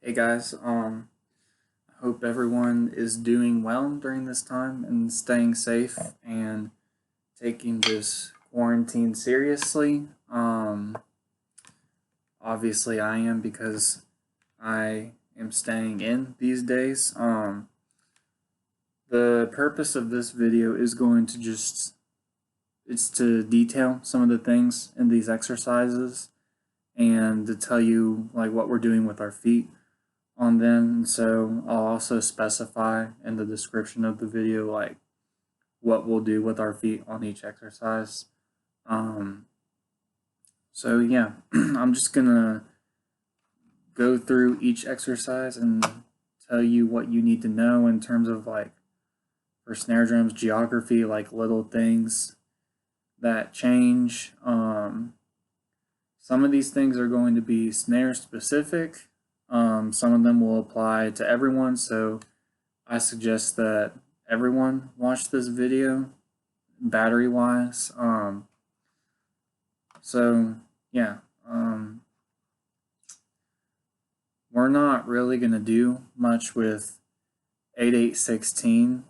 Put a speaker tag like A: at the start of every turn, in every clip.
A: Hey guys, I hope everyone is doing well during this time and staying safe and taking this quarantine seriously. Obviously I am because I am staying in these days. The purpose of this video is going to it's to detail some of the things in these exercises and to tell you like what we're doing with our feet on them. And so I'll also specify in the description of the video like what we'll do with our feet on each exercise. So yeah, I'm just gonna go through each exercise and tell you what you need to know in terms of like for snare drums geography, like little things that change. Some of these things are going to be snare specific. Some of them will apply to everyone, so I suggest that everyone watch this video battery wise. So yeah, we're not really going to do much with 8816.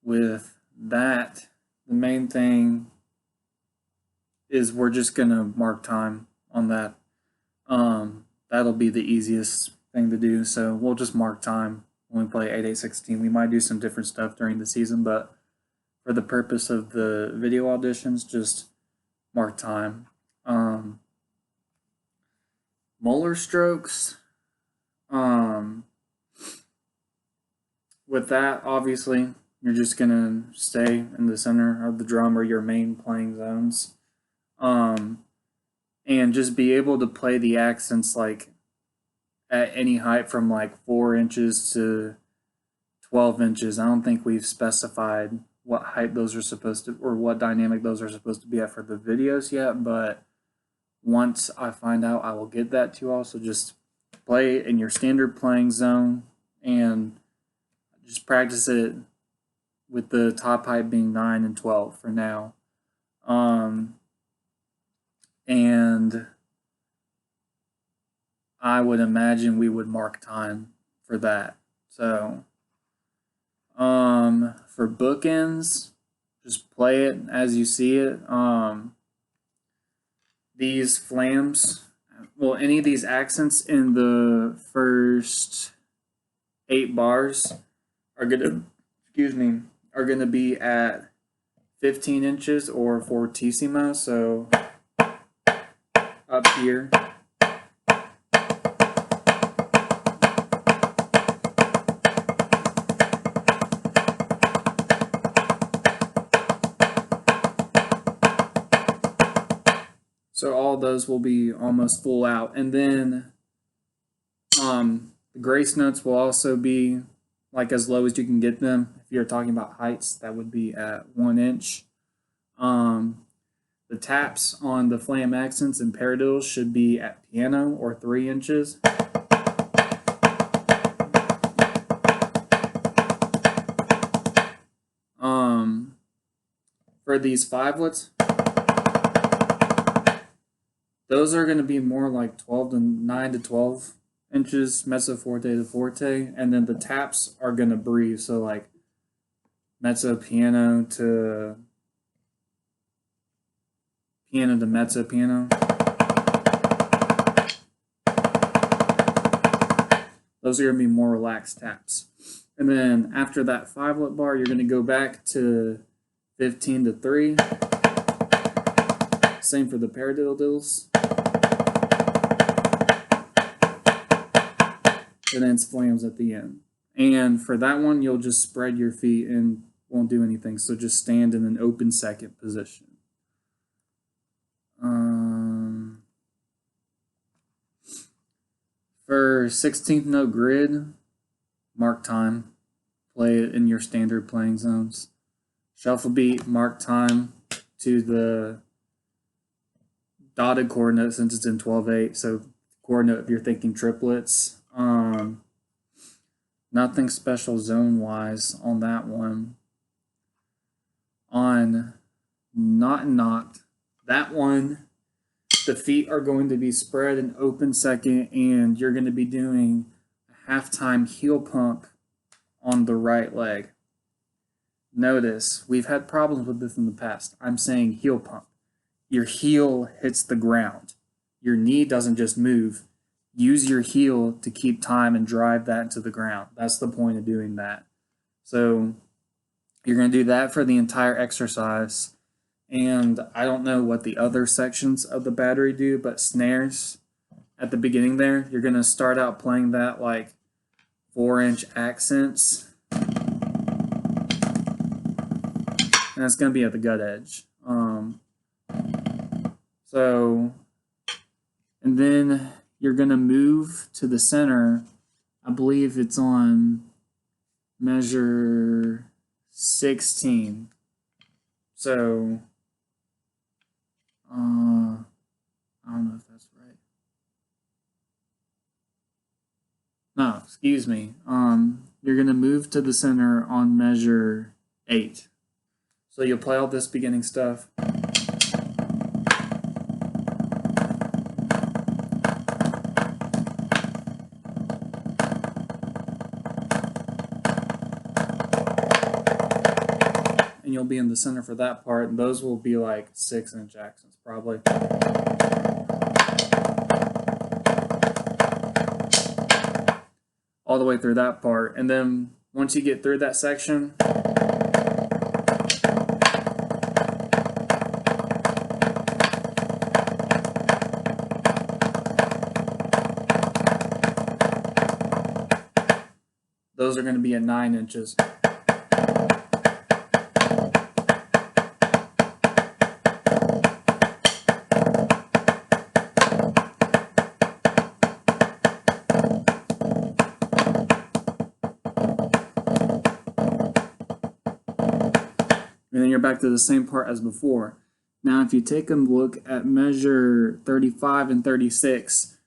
A: With that, the main thing is we're just going to mark time on that. That'll be the easiest thing to do. So we'll just mark time when we play 8816. We might do some different stuff during the season, but for the purpose of the video auditions, just mark time. Molar strokes. With that, obviously, you're just gonna stay in the center of the drum or your main playing zones. And just be able to play the accents like at any height from like 4 inches to 12 inches. I don't think we've specified what height those are supposed to, or what dynamic those are supposed to be at for the videos yet, but once I find out, I will get that to you all. So just play it in your standard playing zone and just practice it with the top height being 9 and 12 for now. And I would imagine we would mark time for that. So, for bookends, just play it as you see it. These flams, well, any of these accents in the first 8 bars are gonna, are gonna be at 15 inches or fortissimo. So up here. So all those will be almost full out. And then the grace notes will also be like as low as you can get them. If you're talking about heights, that would be at 1 inch. The taps on the flam accents and paradiddles should be at piano or 3 inches. For these fivelets, those are going to be more like 9 to 12 inches, mezzo forte to forte, and then the taps are going to breathe. So like mezzo piano to mezzo piano. Those are going to be more relaxed taps. And then after that 5-lit bar, you're going to go back to 15 to 3. Same for the paradiddles. And then it's flams at the end. And for that one, you'll just spread your feet and won't do anything. So just stand in an open second position. For 16th note grid, mark time. Play it in your standard playing zones. Shuffle beat, mark time to the dotted chord note since it's in 12/8. So chord note if you're thinking triplets. Nothing special zone wise on that one. On not knocked, that one the feet are going to be spread and open second, and you're going to be doing a half-time heel pump on the right leg. Notice, we've had problems with this in the past. I'm saying heel pump. Your heel hits the ground. Your knee doesn't just move. Use your heel to keep time and drive that into the ground. That's the point of doing that. So you're going to do that for the entire exercise. And I don't know what the other sections of the battery do, but snares at the beginning there, you're going to start out playing that like 4-inch accents. And it's going to be at the gut edge. And then you're going to move to the center. I believe it's on measure 16. So, I don't know if that's right. No, excuse me. You're going to move to the center on measure 8. So you'll play all this beginning stuff. And you'll be in the center for that part, and those will be like 6-inch accents probably. All the way through that part, and then once you get through that section, those are going to be at 9 inches. And then you're back to the same part as before. Now, if you take a look at measure 35 and 36,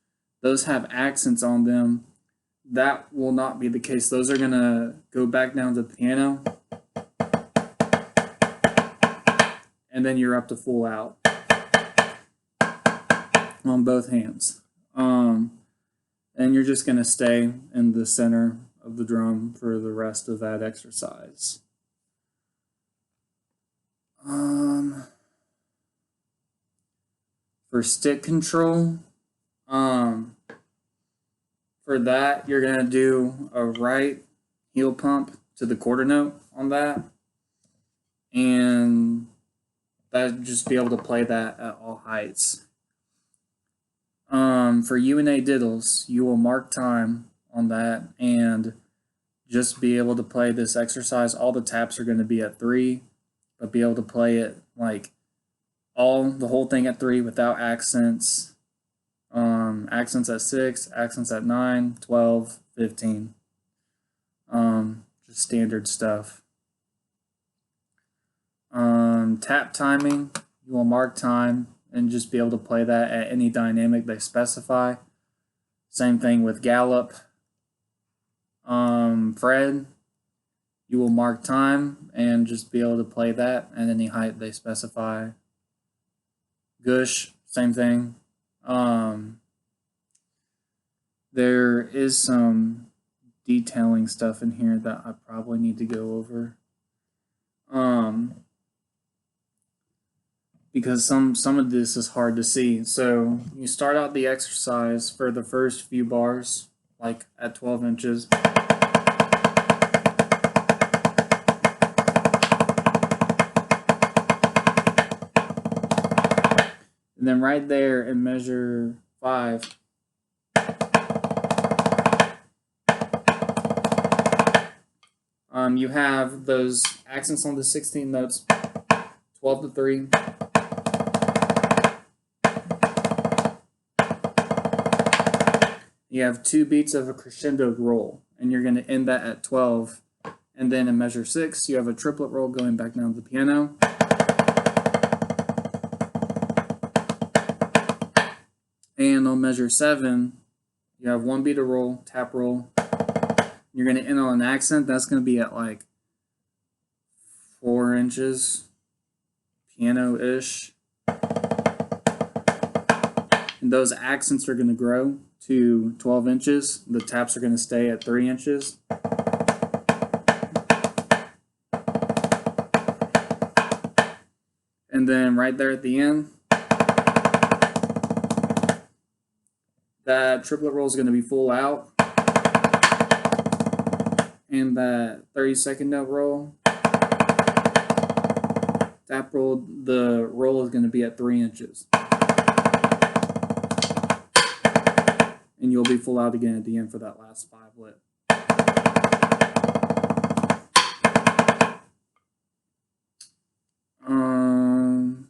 A: those have accents on them. That will not be the case. Those are going to go back down to the piano. And then you're up to full out on both hands. And you're just going to stay in the center of the drum for the rest of that exercise. For stick control, for that, you're going to do a right heel pump to the quarter note on that. And that just be able to play that at all heights. For UNA diddles, you will mark time on that and just be able to play this exercise. All the taps are going to be at 3, but be able to play it like the whole thing at 3 without accents. Accents at 6, accents at 9, 12, 15. Just standard stuff. Tap timing, you will mark time and just be able to play that at any dynamic they specify. Same thing with gallop. Fred, you will mark time and just be able to play that at any height they specify. Gush, same thing. There is some detailing stuff in here that I probably need to go over. Because some of this is hard to see. So you start out the exercise for the first few bars, like at 12 inches. And then right there in measure 5, you have those accents on the 16 notes, 12 to 3. You have 2 beats of a crescendo roll, and you're going to end that at 12. And then in measure 6, you have a triplet roll going back down to the piano. And on measure 7, you have 1 beat of roll, tap roll. You're going to end on an accent. That's going to be at like 4 inches, piano-ish. and those accents are going to grow to 12 inches. The taps are going to stay at 3 inches. And then right there at the end, that triplet roll is going to be full out. And that 32nd note roll, tap roll, the roll is going to be at 3 inches. And you'll be full out again at the end for that last 5 lit. And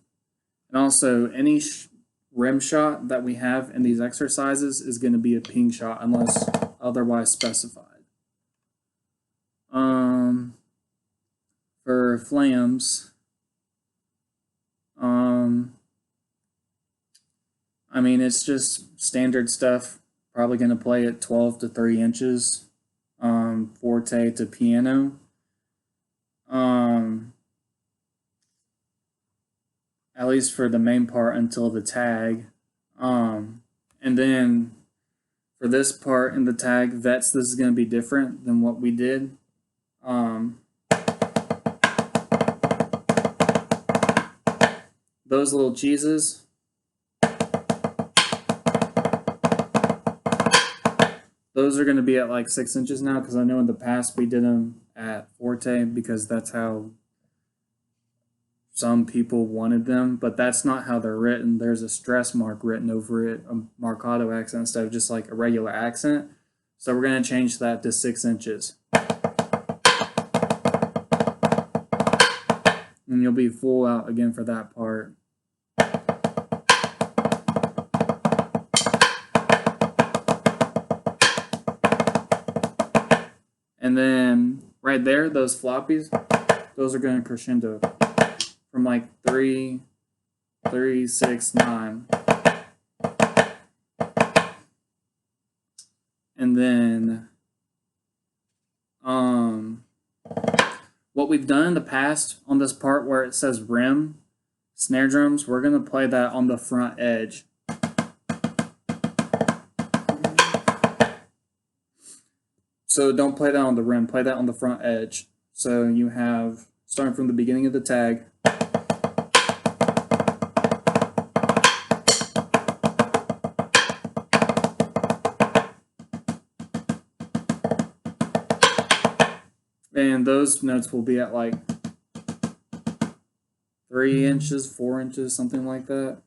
A: also, any rim shot that we have in these exercises is going to be a ping shot unless otherwise specified. For flams, I mean, it's just standard stuff. Probably going to play at 12 to 3 inches, forte to piano. At least for the main part until the tag. And then for this part in the tag, vets, this is going to be different than what we did. Those little cheeses, those are going to be at like 6 inches now, because I know in the past we did them at forte because that's how some people wanted them, but that's not how they're written. There's a stress mark written over it, a marcato accent instead of just like a regular accent. So we're going to change that to 6 inches. And you'll be full out again for that part. And then right there, those floppies, those are going to crescendo from like 3, 6, 9. And then what we've done in the past on this part where it says rim, snare drums, we're going to play that on the front edge. So don't play that on the rim, play that on the front edge. So you have, starting from the beginning of the tag, and those notes will be at like 3 inches, 4 inches, something like that.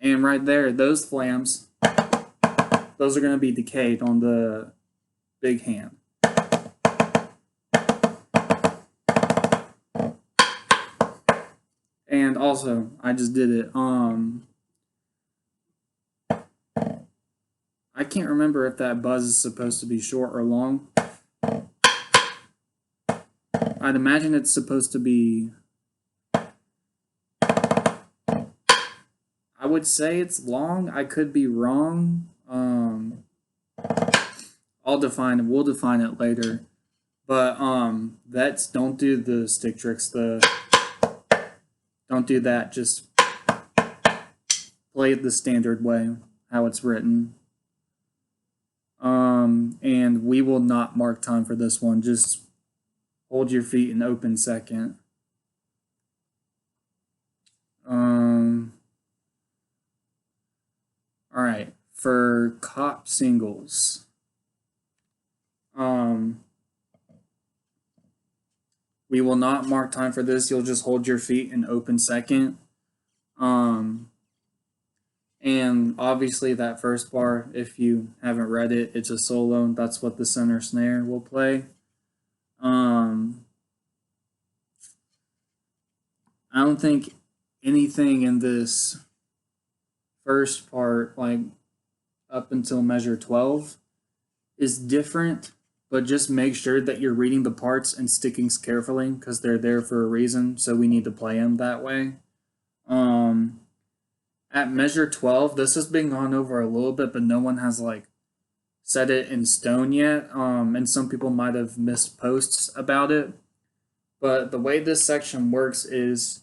A: And right there, those flams, those are going to be decayed on the big hand. And also, I just did it. I can't remember if that buzz is supposed to be short or long. I'd imagine it's supposed to be, I would say it's long. I could be wrong. I'll define it. We'll define it later. But vets, don't do the stick tricks. Don't do that. Just play it the standard way, how it's written. And we will not mark time for this one. Just hold your feet in open second. All right, for cop singles, we will not mark time for this. You'll just hold your feet in open second. And obviously that first bar, if you haven't read it, it's a solo. That's what the center snare will play. I don't think anything in this first part, like up until measure 12, is different, but just make sure that you're reading the parts and sticking carefully because they're there for a reason, so we need to play them that way. At measure 12, this has been gone over a little bit, but no one has like set it in stone yet. And some people might have missed posts about it. But the way this section works is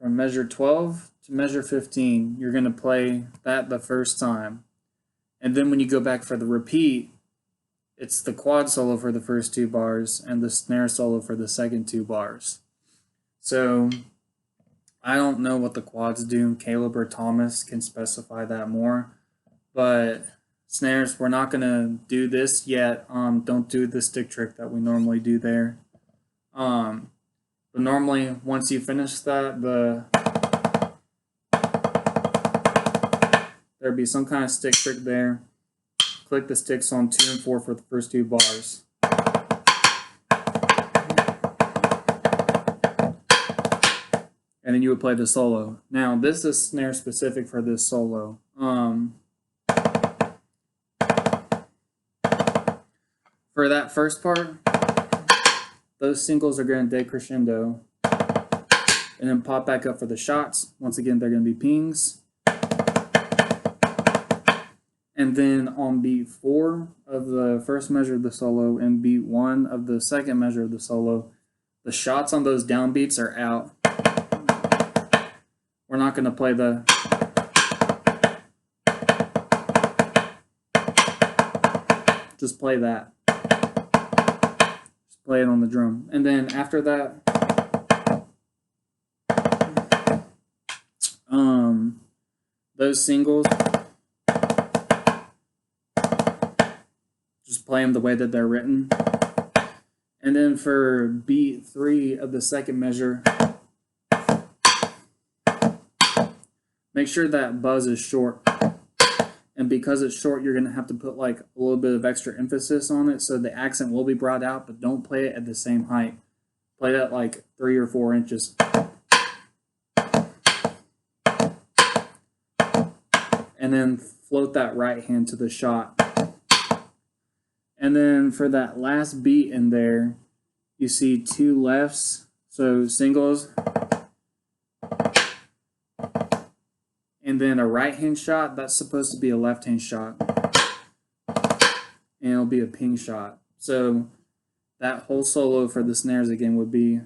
A: from measure 12 to measure 15, you're going to play that the first time. And then when you go back for the repeat, it's the quad solo for the first 2 bars and the snare solo for the second 2 bars. So I don't know what the quads do. Caleb or Thomas can specify that more. But snares, we're not going to do this yet. Don't do the stick trick that we normally do there. But normally, once you finish that, there'd be some kind of stick trick there. Click the sticks on 2 and 4 for the first 2 bars. And then you would play the solo. Now, this is snare specific for this solo. For that first part, those singles are going to decrescendo and then pop back up for the shots. Once again, they're going to be pings. And then on beat 4 of the first measure of the solo and beat 1 of the second measure of the solo, the shots on those downbeats are out. We're not going to play the just play that. Just play it on the drum. And then after that, those singles, just play them the way that they're written. And then for beat 3 of the second measure, make sure that buzz is short. And because it's short, you're going to have to put like a little bit of extra emphasis on it, so the accent will be brought out, but don't play it at the same height. Play that like 3 or 4 inches. And then float that right hand to the shot. And then for that last beat in there, you see 2 lefts, so singles. And then a right hand shot, that's supposed to be a left hand shot. And it'll be a ping shot. So that whole solo for the snares again would be.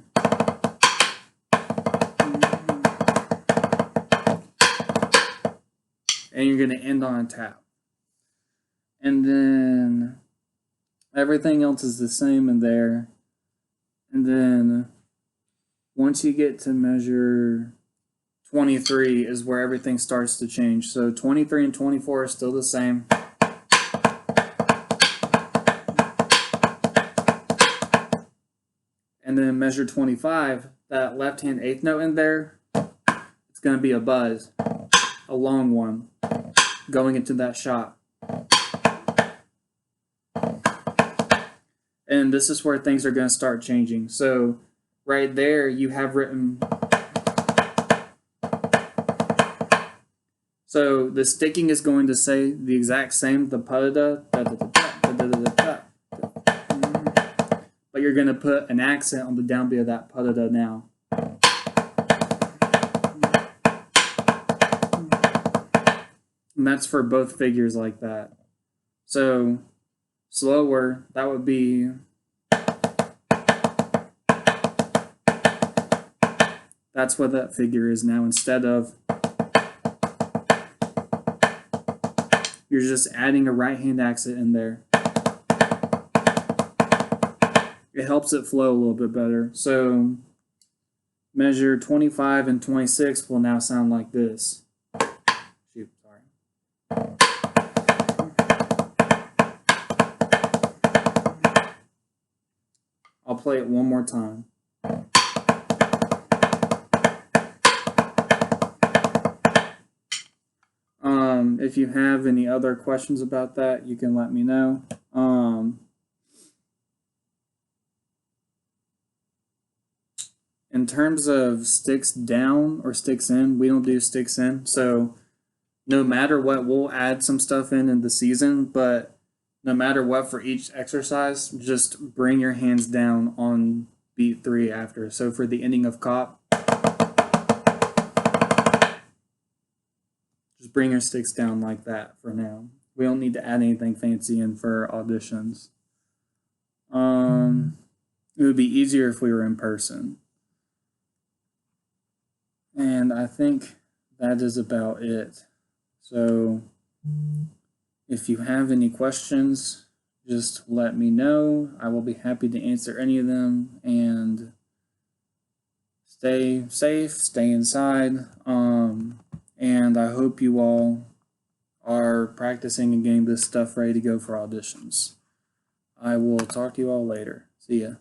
A: And you're going to end on a tap. And then everything else is the same in there. And then once you get to measure 23 is where everything starts to change. So 23 and 24 are still the same. And then measure 25, that left hand 8th note in there, it's going to be a buzz, a long one, going into that shot. And this is where things are going to start changing. So right there, you have written. So the sticking is going to say the exact same, the pa-da, but you're going to put an accent on the downbeat of that pa-da now. And that's for both figures like that. So slower, that would be. That's what that figure is now, instead of. You're just adding a right hand accent in there. It helps it flow a little bit better. So measure 25 and 26 will now sound like this. Shoot, sorry. I'll play it one more time. If you have any other questions about that, you can let me know. In terms of sticks down or sticks in, we don't do sticks in. So no matter what, we'll add some stuff in the season, but no matter what for each exercise, just bring your hands down on beat 3 after. So for the ending of Cop, just bring your sticks down like that for now. We don't need to add anything fancy in for auditions. It would be easier if we were in person. And I think that is about it. So if you have any questions, just let me know. I will be happy to answer any of them, and stay safe, stay inside. And I hope you all are practicing and getting this stuff ready to go for auditions. I will talk to you all later. See ya.